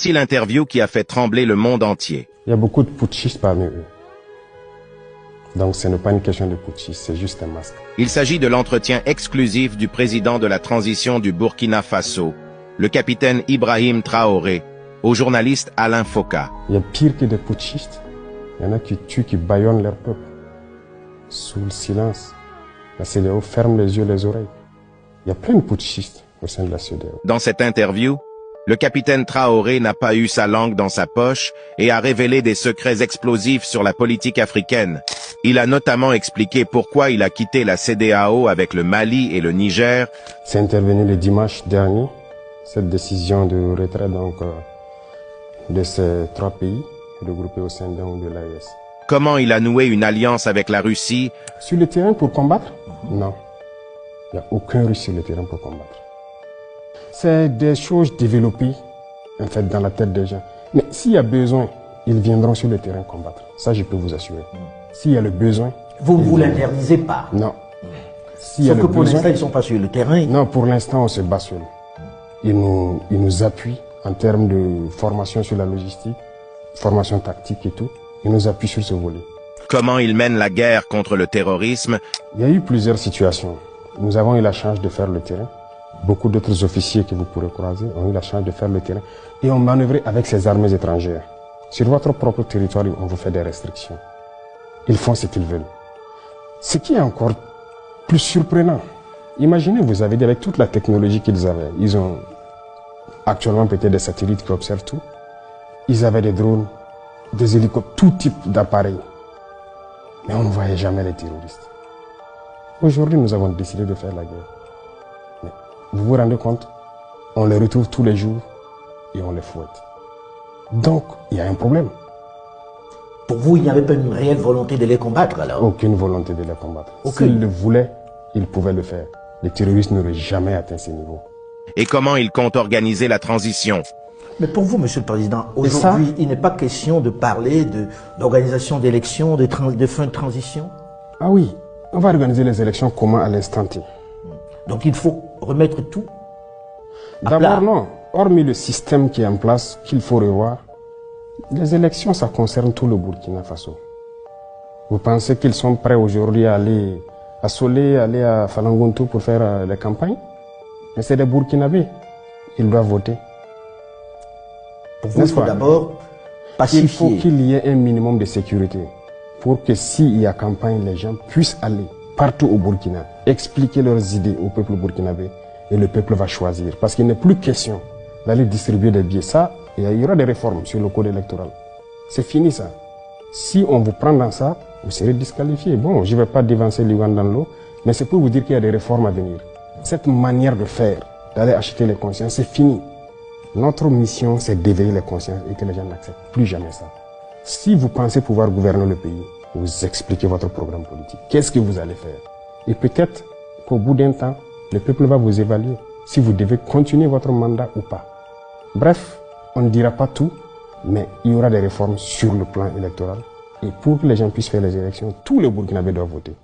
C'est l'interview qui a fait trembler le monde entier. Il y a beaucoup de putschistes parmi eux. Donc ce n'est pas une question de putschistes, c'est juste un masque. Il s'agit de l'entretien exclusif du président de la transition du Burkina Faso, le capitaine Ibrahim Traoré, au journaliste Alain Foka. Il y a pire que des putschistes. Il y en a qui tuent, qui bâillonnent leur peuple. Sous le silence, la CEDEAO ferme les yeux, les oreilles. Il y a plein de putschistes au sein de la CEDEAO. Dans cette interview, le capitaine Traoré n'a pas eu sa langue dans sa poche et a révélé des secrets explosifs sur la politique africaine. Il a notamment expliqué pourquoi il a quitté la CEDEAO avec le Mali et le Niger. C'est intervenu le dimanche dernier, cette décision de retrait de ces 3 pays regroupés au sein de l'AES. Comment il a noué une alliance avec la Russie. Sur le terrain pour combattre? Non. Il n'y a aucun Russe sur le terrain pour combattre. C'est des choses développées, en fait, dans la tête des gens. Mais s'il y a besoin, ils viendront sur le terrain combattre. Ça, je peux vous assurer. S'il y a le besoin... Vous ne vous l'interdisez pas? Non. Sauf que pour l'instant, ils ne sont pas sur le terrain. Non, pour l'instant, on se bat seul. Ils nous appuient en termes de formation sur la logistique, formation tactique et tout. Ils nous appuient sur ce volet. Comment il mène la guerre contre le terrorisme. Il y a eu plusieurs situations. Nous avons eu la chance de faire le terrain. Beaucoup d'autres officiers que vous pourrez croiser ont eu la chance de faire le terrain. Et ont manœuvré avec ces armées étrangères. Sur votre propre territoire, on vous fait des restrictions. Ils font ce qu'ils veulent. Ce qui est encore plus surprenant. Imaginez, vous avez dit, avec toute la technologie qu'ils avaient, ils ont actuellement peut-être des satellites qui observent tout. Ils avaient des drones, des hélicoptères, tout type d'appareils. Mais on ne voyait jamais les terroristes. Aujourd'hui, nous avons décidé de faire la guerre. Mais vous vous rendez compte? On les retrouve tous les jours et on les fouette. Donc, il y a un problème. Pour vous, il n'y avait pas une réelle volonté de les combattre alors? Aucune volonté de les combattre. S'ils le voulaient, ils pouvaient le faire. Les terroristes n'auraient jamais atteint ces niveaux. Et comment il compte organiser la transition. Mais pour vous, Monsieur le Président, aujourd'hui, il n'est pas question de parler d'organisation d'élections, de fin de transition? Ah oui, on va organiser les élections comment à l'instant T? Donc il faut remettre tout à D'abord plat. non, hormis le système qui est en place, qu'il faut revoir, les élections, ça concerne tout le Burkina Faso. Vous pensez qu'ils sont prêts aujourd'hui à aller à Solé, aller à Falangonto pour faire les campagnes? Mais c'est des Burkinabés, ils doivent voter. Pour vous, il faut d'abord pacifier. Il faut qu'il y ait un minimum de sécurité pour que s'il y a campagne, les gens puissent aller partout au Burkina, expliquer leurs idées au peuple burkinabé et le peuple va choisir. Parce qu'il n'est plus question d'aller distribuer des billets. Ça, il y aura des réformes sur le code électoral. C'est fini ça. Si on vous prend dans ça, vous serez disqualifié. Bon, je ne vais pas dévancer l'Ouganda dans l'eau, mais c'est pour vous dire qu'il y a des réformes à venir. Cette manière de faire, d'aller acheter les consciences, c'est fini. Notre mission, c'est d'éveiller les consciences et que les gens n'acceptent plus jamais ça. Si vous pensez pouvoir gouverner le pays, vous expliquez votre programme politique. Qu'est-ce que vous allez faire? Et peut-être qu'au bout d'un temps, le peuple va vous évaluer si vous devez continuer votre mandat ou pas. Bref, on ne dira pas tout, mais il y aura des réformes sur le plan électoral. Et pour que les gens puissent faire les élections, tous les Burkinabés doivent voter.